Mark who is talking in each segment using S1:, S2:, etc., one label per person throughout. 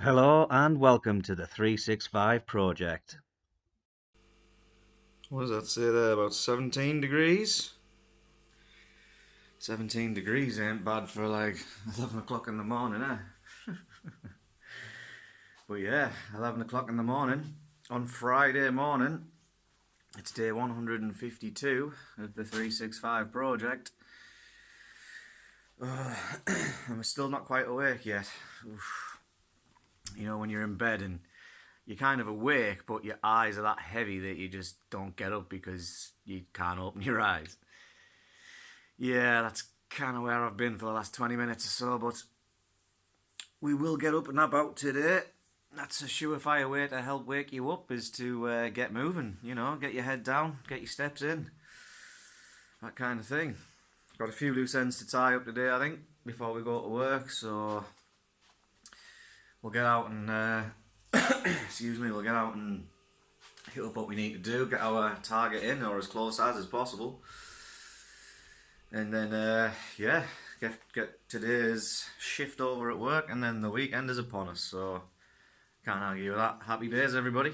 S1: Hello and welcome to the 365 project.
S2: What does that say there? About 17 degrees? 17 degrees ain't bad for like 11 o'clock in the morning, eh? But yeah, 11 o'clock in the morning on Friday morning. It's day 152 of the 365 project. And we're still not quite awake yet. Oof. You know, when you're in bed and you're kind of awake, but your eyes are that heavy that you just don't get up because you can't open your eyes. Yeah, that's kind of where I've been for the last 20 minutes or so, but we will get up and about today. That's a surefire way to help wake you up, is to get moving, you know, get your head down, get your steps in, that kind of thing. Got a few loose ends to tie up today, I think, before we go to work, so we'll get out and we'll get out and hit up what we need to do, get our target in, or as close as possible, and then get today's shift over at work, and then the weekend is upon us, so can't argue with that. Happy days, everybody.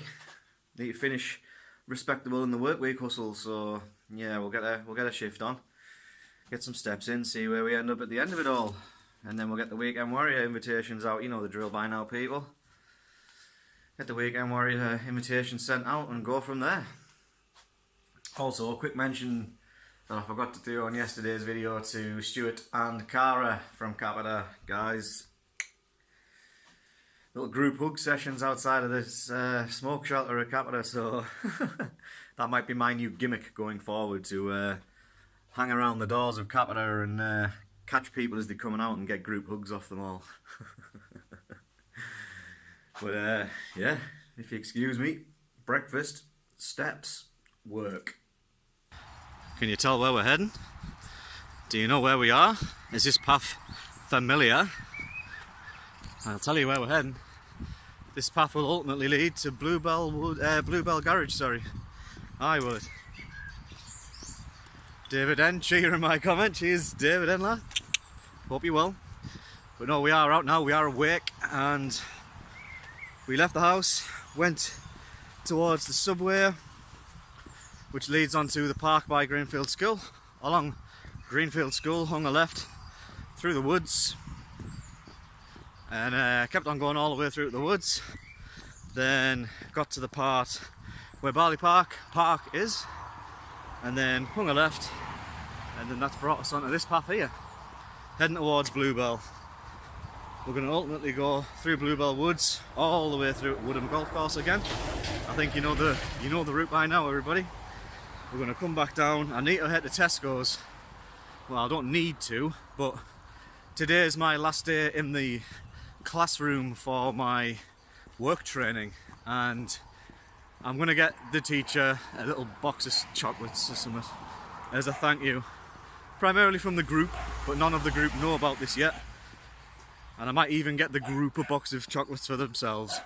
S2: Need to finish respectable in the work week hustle, so yeah, we'll get a shift on, get some steps in, see where we end up at the end of it all, and then we'll get the Weekend Warrior invitations out. You know the drill by now, people. Get the Weekend Warrior invitation sent out and go from there. Also, a quick mention that I forgot to do on yesterday's video to Stuart and Cara from Capita. Guys, little group hug sessions outside of this smoke shelter at Capita, so that might be my new gimmick going forward, to hang around the doors of Capita and catch people as they're coming out and get group hugs off them all. But yeah, if you excuse me, breakfast, steps, work. Can you tell where we're heading? Do you know where we are? Is this path familiar? I'll tell you where we're heading. This path will ultimately lead to Bluebell Garage, sorry. Aye, will it? David N, cheering my comment. Cheers, David N, lad. Hope you're well. But no, we are out now, we are awake, and we left the house, went towards the subway, which leads onto the park by Greenfield School. Along Greenfield School, hung a left through the woods, and kept on going all the way through the woods. Then got to the part where Barley Park is, and then hung a left, and then that's brought us onto this path here, heading towards Bluebell. We're going to ultimately go through Bluebell Woods, all the way through Woodham Golf Course again. I think you know the route by now, everybody. We're going to come back down. I need to head to Tesco's. Well, I don't need to, but today is my last day in the classroom for my work training, and I'm going to get the teacher a little box of chocolates or something as a thank you. Primarily from the group, but none of the group know about this yet. And I might even get the group a box of chocolates for themselves,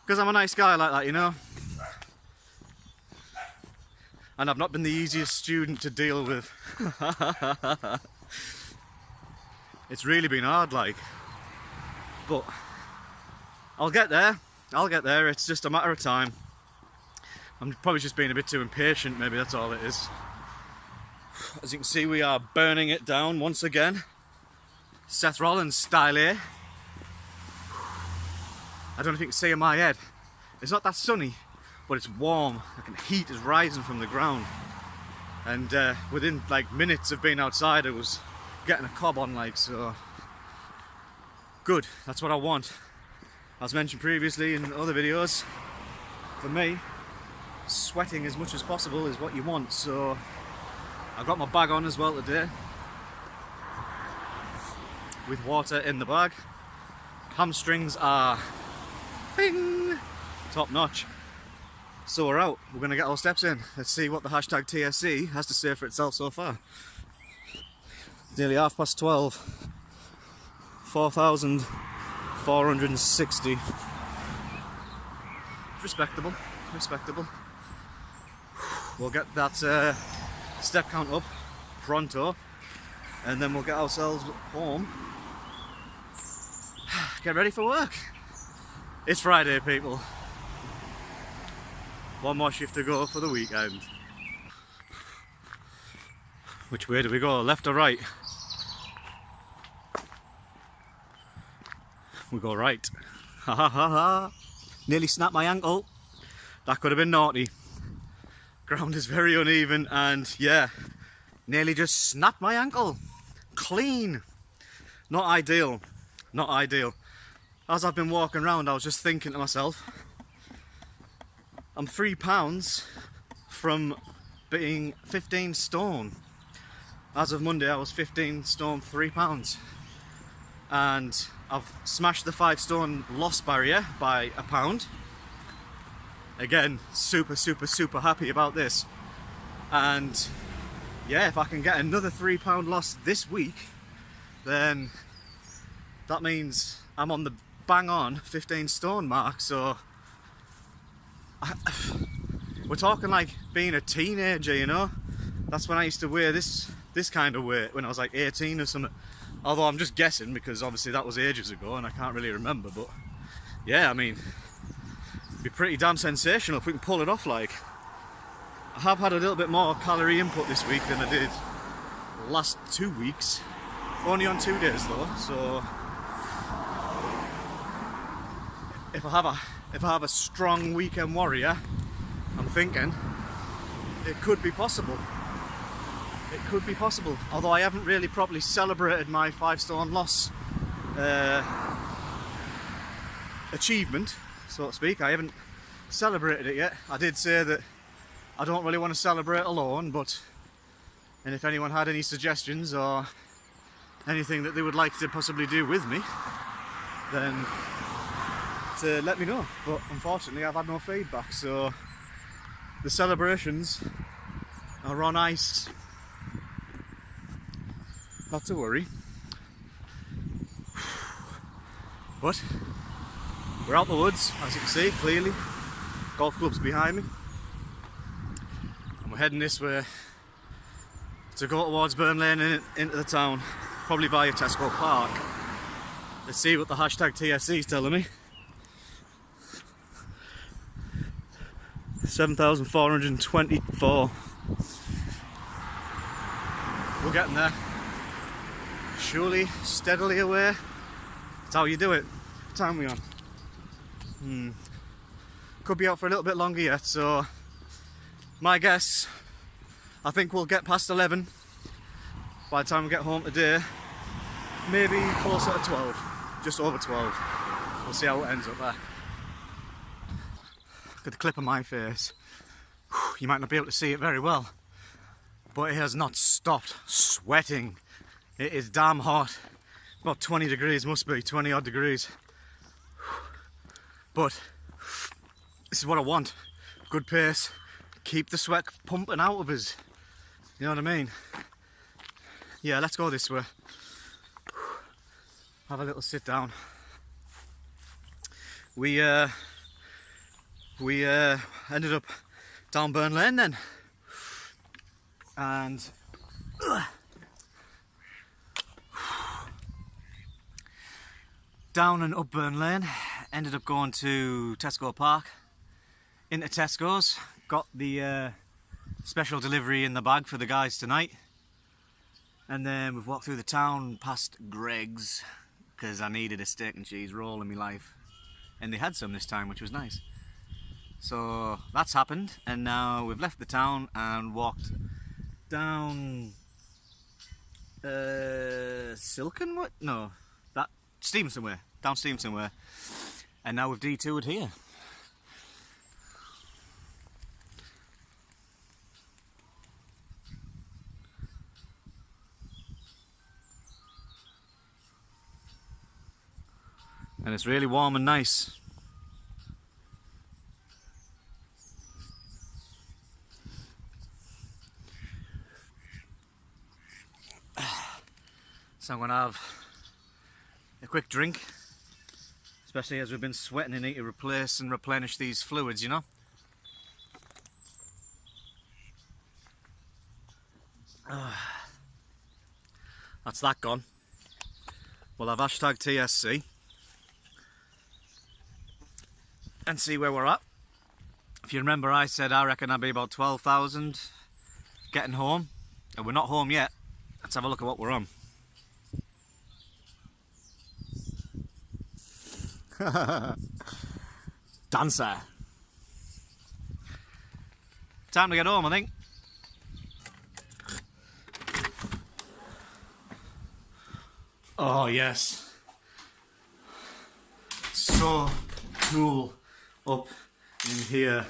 S2: because I'm a nice guy like that, you know. And I've not been the easiest student to deal with. It's really been hard, like. But I'll get there. It's just a matter of time. I'm probably just being a bit too impatient, maybe that's all it is. As you can see, we are burning it down once again. Seth Rollins style here. I don't know if you can see in my head. It's not that sunny, but it's warm. Like, the heat is rising from the ground. And within like minutes of being outside, I was getting a cob on, like, so. Good, that's what I want. As mentioned previously in other videos, for me, sweating as much as possible is what you want, so I've got my bag on as well today, with water in the bag. Hamstrings are bing, top notch. So we're out, we're gonna get our steps in. Let's see what the hashtag TSC has to say for itself so far. It's nearly 12:30. 4,460. Respectable. We'll get that step count up pronto, and then we'll get ourselves home, get ready for work. It's Friday, people. One more shift to go for the weekend. Which way do we go? Left or right? We go right. Ha ha ha ha. Nearly snapped my ankle. That could have been naughty. Ground is very uneven and yeah, nearly just snapped my ankle. Clean. Not ideal. Not ideal. As I've been walking around, I was just thinking to myself, I'm 3 pounds from being 15 stone. As of Monday, I was 15 stone, 3 pounds. And I've smashed the 5 stone loss barrier by a pound. Again, super happy about this. And yeah, if I can get another £3 loss this week, then that means I'm on the bang on 15 stone mark. So we're talking like being a teenager, you know. That's when I used to wear this kind of weight, when I was like 18 or something. Although I'm just guessing, because obviously that was ages ago and I can't really remember. But yeah, I mean, it'd be pretty damn sensational if we can pull it off. Like, I have had a little bit more calorie input this week than I did last 2 weeks. Only on 2 days though, so if I have a strong weekend warrior, I'm thinking it could be possible. It could be possible. Although I haven't really properly celebrated my 5 stone loss achievement, so to speak. I haven't celebrated it yet. I did say that I don't really want to celebrate alone, and if anyone had any suggestions or anything that they would like to possibly do with me, then to let me know. But unfortunately, I've had no feedback, so the celebrations are on ice. Not to worry. But we're out the woods, as you can see clearly. Golf club's behind me. And we're heading this way to go towards Burn Lane and into the town, probably via Tesco Park. Let's see what the hashtag TSC is telling me. 7,424. We're getting there. Surely, steadily away. That's how you do it. What time are we on? Could be out for a little bit longer yet, so my guess, I think we'll get past 11 by the time we get home today. Maybe closer to 12, just over 12. We'll see how it ends up there. Look at the clip of my face. You might not be able to see it very well, but it has not stopped sweating. It is damn hot. About 20 degrees, must be 20 odd degrees. But this is what I want. Good pace. Keep the sweat pumping out of us. You know what I mean? Yeah, let's go this way. Have a little sit down. We ended up down Burn Lane then. And down and up Burn Lane, ended up going to Tesco Park, into Tesco's, got the special delivery in the bag for the guys tonight, and then we've walked through the town past Greggs because I needed a steak and cheese roll in my life, and they had some this time, which was nice. So that's happened, and now we've left the town and walked down Silken? What? No, that Stevenson Way, down Stevenson Way, and now we've detoured here. And it's really warm and nice. So I'm going to have a quick drink, especially as we've been sweating and need to replace and replenish these fluids, you know. That's that gone. We'll have hashtag TSC. and see where we're at. If you remember, I said I reckon I'd be about 12,000 getting home, and we're not home yet. Let's have a look at what we're on. Dancer. Time to get home, I think. Oh yes, so cool up in here.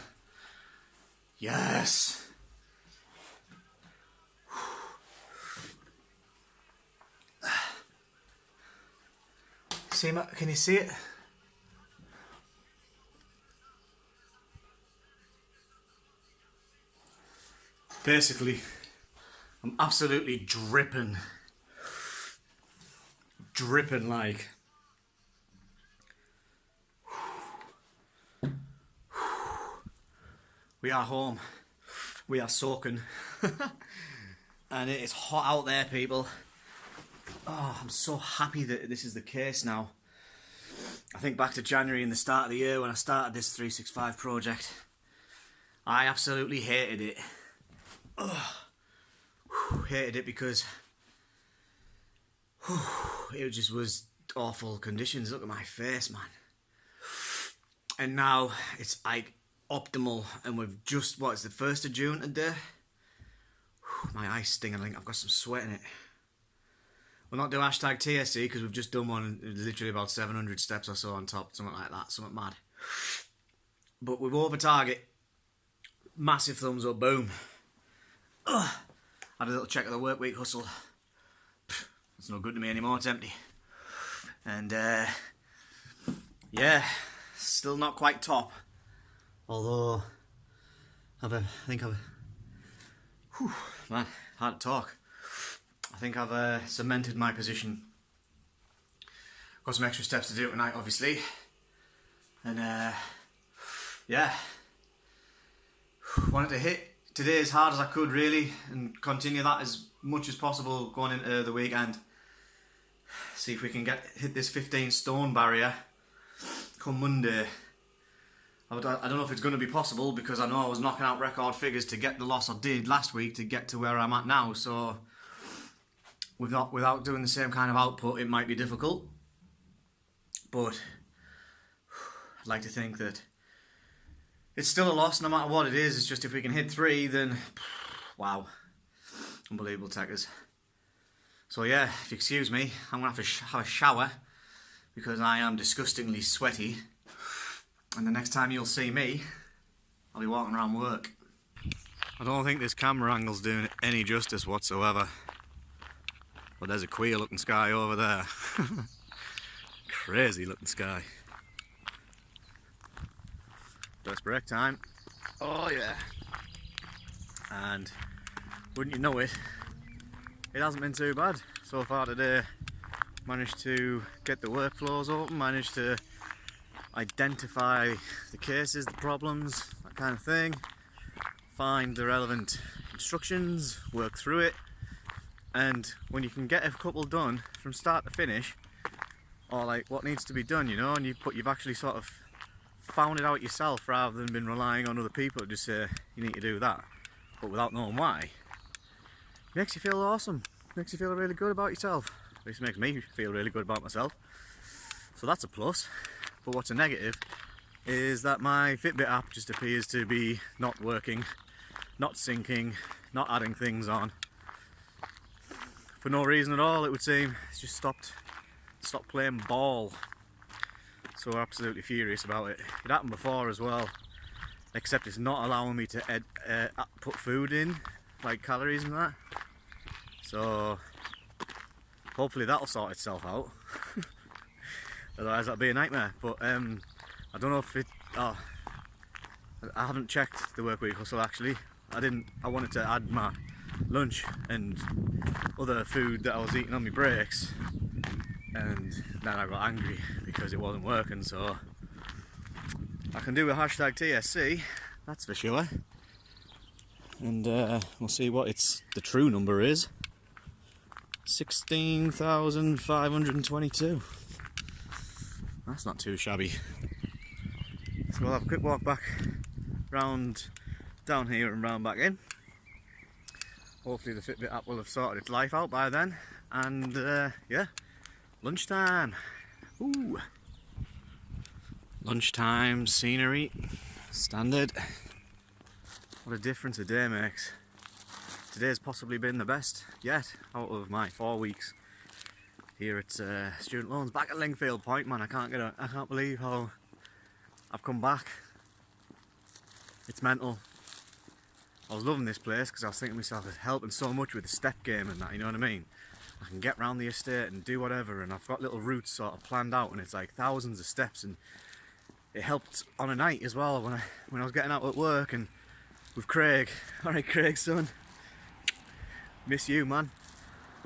S2: Yes. See, can you see it? Basically, I'm absolutely dripping like. We are home. We are soaking. And it is hot out there, people. Oh, I'm so happy that this is the case now. I think back to January and the start of the year when I started this 365 project. I absolutely hated it. Hated it because it just was awful conditions. Look at my face, man. And now it's like optimal, and we've just, what, it's the 1st of June today? My eyes sting, I think I've got some sweat in it. We'll not do hashtag TSC because we've just done one, literally about 700 steps or so on top, something like that, something mad. But we've over target. Massive thumbs up, boom. Had a little check of the work week hustle. It's not good to me anymore, it's empty. And yeah, still not quite top. Although, man, hard to talk. I think I've cemented my position. Got some extra steps to do tonight, obviously. And yeah, wanted to hit today as hard as I could, really, and continue that as much as possible going into the weekend. See if we can hit this 15 stone barrier come Monday. I don't know if it's going to be possible because I know I was knocking out record figures to get the loss I did last week to get to where I'm at now. So without doing the same kind of output, it might be difficult. But I'd like to think that it's still a loss no matter what it is. It's just if we can hit 3, then wow, unbelievable techers. So yeah, if you excuse me, I'm going to have a shower because I am disgustingly sweaty. And the next time you'll see me, I'll be walking around work. I don't think this camera angle's doing it any justice whatsoever. But there's a queer looking sky over there. Crazy looking sky. First break time. Oh yeah. And wouldn't you know it, it hasn't been too bad so far today. Managed to get the workflows open, managed to identify the cases, the problems, that kind of thing, find the relevant instructions, work through it, and when you can get a couple done from start to finish, or like what needs to be done, you know, and you've actually sort of found it out yourself rather than been relying on other people to just say you need to do that, but without knowing why, it makes you feel awesome, makes you feel really good about yourself. At least it makes me feel really good about myself, so that's a plus. But what's a negative is that my Fitbit app just appears to be not working, not syncing, not adding things on. For no reason at all, it would seem. It's just stopped playing ball. So we're absolutely furious about it. It happened before as well, except it's not allowing me to put food in, like calories and that. So hopefully that'll sort itself out. Otherwise that'd be a nightmare. But I don't know if it. Oh, I haven't checked the work week hustle actually. I wanted to add my lunch and other food that I was eating on my breaks, and then I got angry because it wasn't working. So I can do a hashtag TSC, that's for sure. And we'll see what the true number is. 16,522. That's not too shabby. So we'll have a quick walk back round down here and round back in. Hopefully the Fitbit app will have sorted its life out by then. And yeah, lunchtime. Ooh. Lunchtime scenery, standard. What a difference a day makes. Today's possibly been the best yet out of my 4 weeks here at Student Loans, back at Lingfield Point. Man, I can't believe how I've come back. It's mental. I was loving this place because I was thinking to myself, it's helping so much with the step game and that, you know what I mean? I can get round the estate and do whatever, and I've got little routes sort of planned out, and it's like thousands of steps, and it helped on a night as well when I was getting out at work and with Craig. Alright Craig, son. Miss you, man.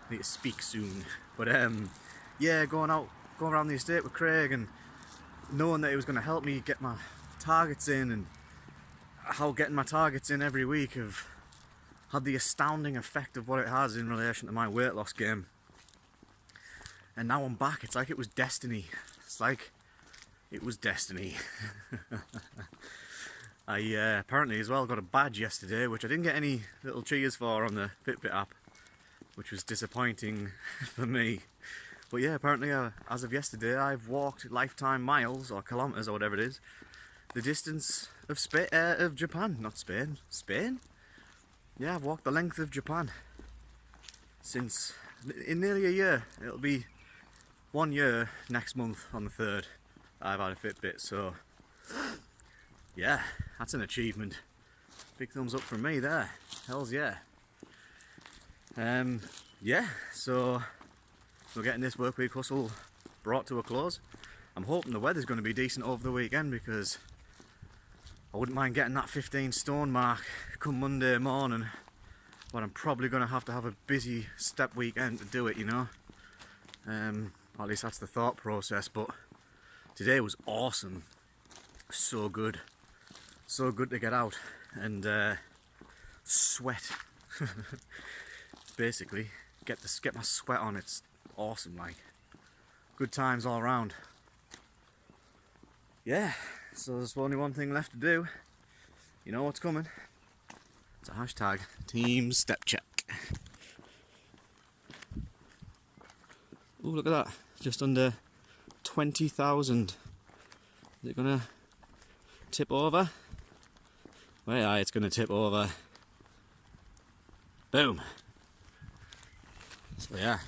S2: Need to speak soon. But yeah, going around the estate with Craig and knowing that it was going to help me get my targets in, and how getting my targets in every week have had the astounding effect of what it has in relation to my weight loss game. And now I'm back. It's like it was destiny. It's like it was destiny. I apparently as well got a badge yesterday, which I didn't get any little cheers for on the Fitbit app, which was disappointing for me. But yeah, apparently as of yesterday I've walked lifetime miles, or kilometres, or whatever it is, the distance of of Japan, not Spain. Spain? Yeah, I've walked the length of Japan since in nearly a year. It'll be 1 year next month on the 3rd I've had a Fitbit, so yeah, that's an achievement. Big thumbs up from me there. Hells yeah. Yeah, so we're getting this work week hustle brought to a close. I'm hoping the weather's going to be decent over the weekend, because I wouldn't mind getting that 15 stone mark come Monday morning, but I'm probably going to have a busy step weekend to do it, you know. Or at least that's the thought process. But today was awesome. So good. So good to get out and sweat. Basically, get my sweat on. It's awesome, like. Good times all around. Yeah, so there's only one thing left to do. You know what's coming. It's a hashtag Team Step Check. Oh, look at that. Just under 20,000. Is it gonna tip over? Well, yeah, it's gonna tip over. Boom. So yeah,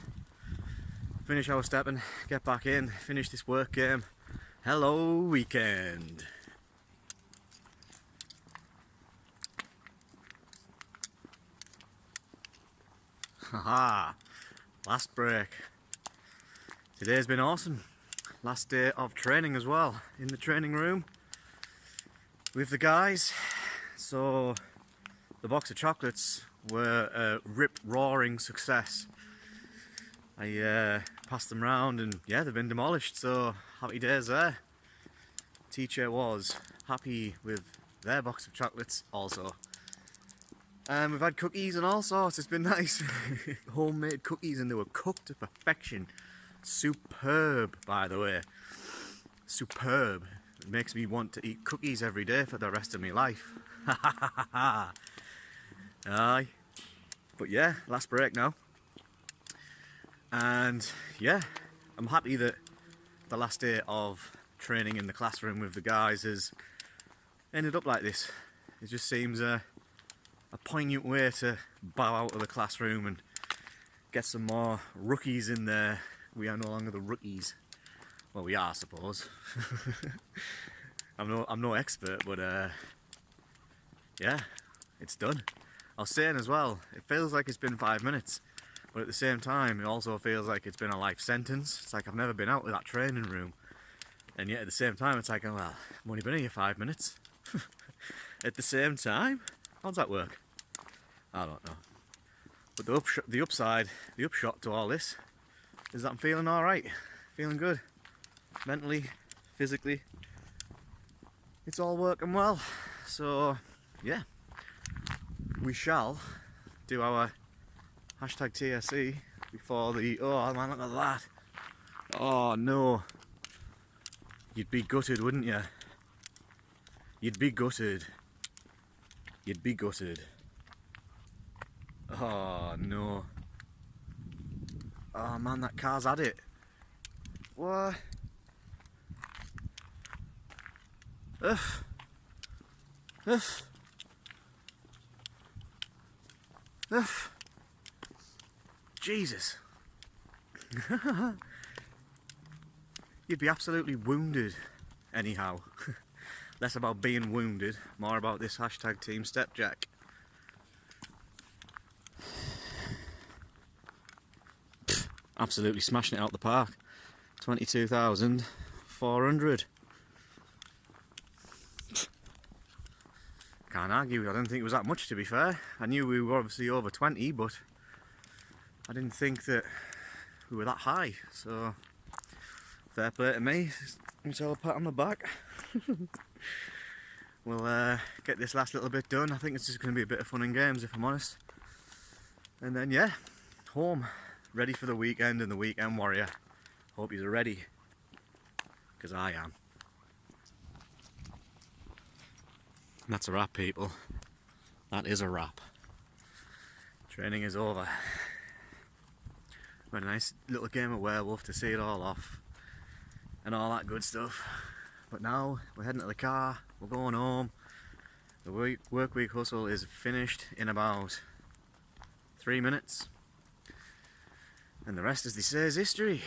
S2: finish our stepping, get back in, finish this work game. Hello weekend. Haha, last break. Today's been awesome. Last day of training as well, in the training room with the guys. So the box of chocolates were a rip-roaring success. I passed them round and yeah, they've been demolished, so happy days there. Teacher was happy with their box of chocolates also. We've had cookies and all sorts, it's been nice. Homemade cookies, and they were cooked to perfection. Superb, by the way. Superb. It makes me want to eat cookies every day for the rest of my life. Aye. But yeah, last break now. And yeah, I'm happy that the last day of training in the classroom with the guys has ended up like this. It just seems a poignant way to bow out of the classroom and get some more rookies in there. We are no longer the rookies. Well, we are, I suppose. I'm no expert, but yeah, it's done. I was saying as well, it feels like it's been 5 minutes, but at the same time, it also feels like it's been a life sentence. It's like I've never been out of that training room, and yet at the same time, it's like, oh, well, I've only been here 5 minutes. At the same time, how does that work? I don't know. But the upshot to all this is that I'm feeling all right, feeling good, mentally, physically. It's all working well. So yeah, we shall do our hashtag TSE before the. Oh man, look at that! Oh no, you'd be gutted, wouldn't you? You'd be gutted. You'd be gutted. Oh no. Oh man, that car's had it. What? Ugh. Ugh. Ugh. Jesus. You'd be absolutely wounded anyhow. Less about being wounded, more about this hashtag Team Stepjack. Absolutely smashing it out the park. 22,400. Can't argue, I didn't think it was that much, to be fair. I knew we were obviously over 20, but I didn't think that we were that high, so fair play to me. It's all a pat on the back. We'll get this last little bit done. I think it's just going to be a bit of fun and games, if I'm honest. And then, yeah, home. Ready for the weekend and the weekend warrior. Hope you're ready, because I am. And that's a wrap, people. That is a wrap. Training is over. We had a nice little game of werewolf to see it all off and all that good stuff. But now we're heading to the car, we're going home. The work week hustle is finished in about 3 minutes. And the rest, as they say, is history.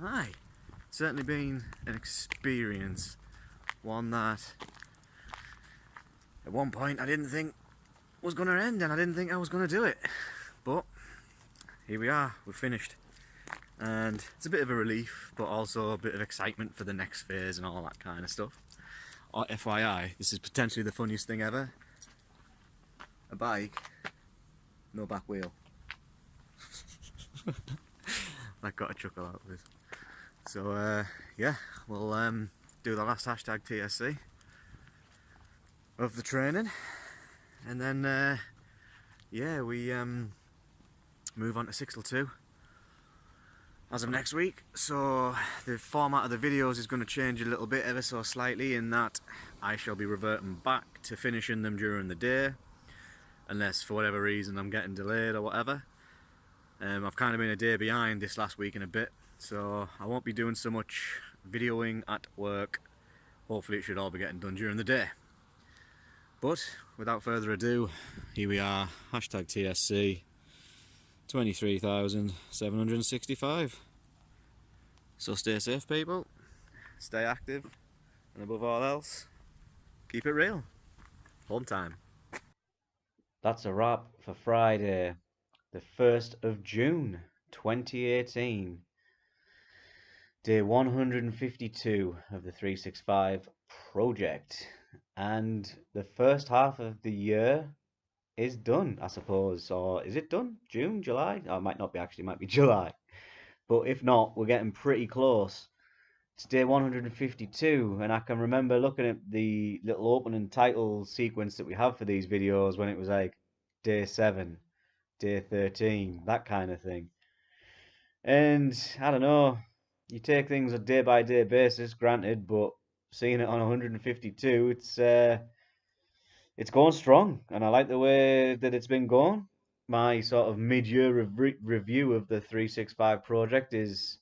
S2: Aye, it's certainly been an experience. One that at one point I didn't think was going to end, and I didn't think I was going to do it. But here we are, we've finished. And it's a bit of a relief, but also a bit of excitement for the next phase and all that kind of stuff. FYI, this is potentially the funniest thing ever. A bike, no back wheel. I got a chuckle out of it. So yeah, we'll do the last hashtag TSC of the training, and then yeah, we move on to 6L2 as of next week. So the format of the videos is going to change a little bit, ever so slightly, in that I shall be reverting back to finishing them during the day, unless for whatever reason I'm getting delayed or whatever. I've kind of been a day behind this last week and a bit, so I won't be doing so much videoing at work. Hopefully it should all be getting done during the day. But without further ado, here we are, hashtag TSC 23,765. So stay safe, people, stay active, and above all else, keep it real. Home time.
S1: That's a wrap for Friday, the 1st of June 2018. Day 152 of the 365 project. And the first half of the year is done, I suppose. Or is it done? June, July? Oh, it might not be, actually, it might be July. But if not, we're getting pretty close. It's day 152, and I can remember looking at the little opening title sequence that we have for these videos when it was like day 7, day 13, that kind of thing. And I don't know, you take things a day by day basis, granted, but seeing it on 152, it's going strong, and I like the way that it's been going. My sort of mid-year review of the 365 project is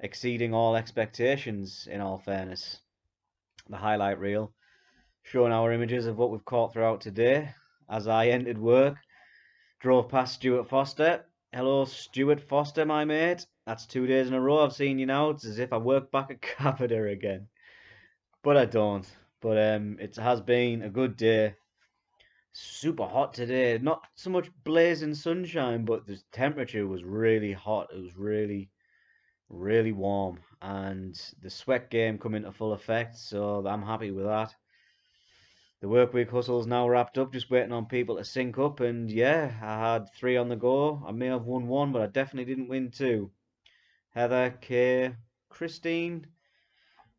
S1: exceeding all expectations, in all fairness. The highlight reel showing our images of what we've caught throughout today. As I entered work, drove past Stuart Foster. Hello, Stuart Foster, my mate. That's 2 days in a row I've seen you now. It's as if I work back at Capita again. But I don't. But it has been a good day. Super hot today. Not so much blazing sunshine, but the temperature was really hot. It was really, really warm. And the sweat game come into full effect, so I'm happy with that. The work week hustle is now wrapped up, just waiting on people to sync up, and yeah, I had 3 on the go. I may have won 1, but I definitely didn't win 2. Heather, Kay, Christine,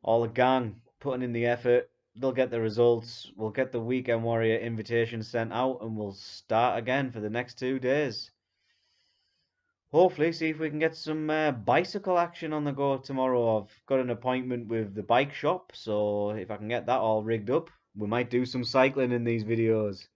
S1: all the gang putting in the effort. They'll get the results. We'll get the Weekend Warrior invitation sent out, and we'll start again for the next 2 days. hopefully see if we can get some bicycle action on the go tomorrow. I've got an appointment with the bike shop, so if I can get that all rigged up, we might do some cycling in these videos.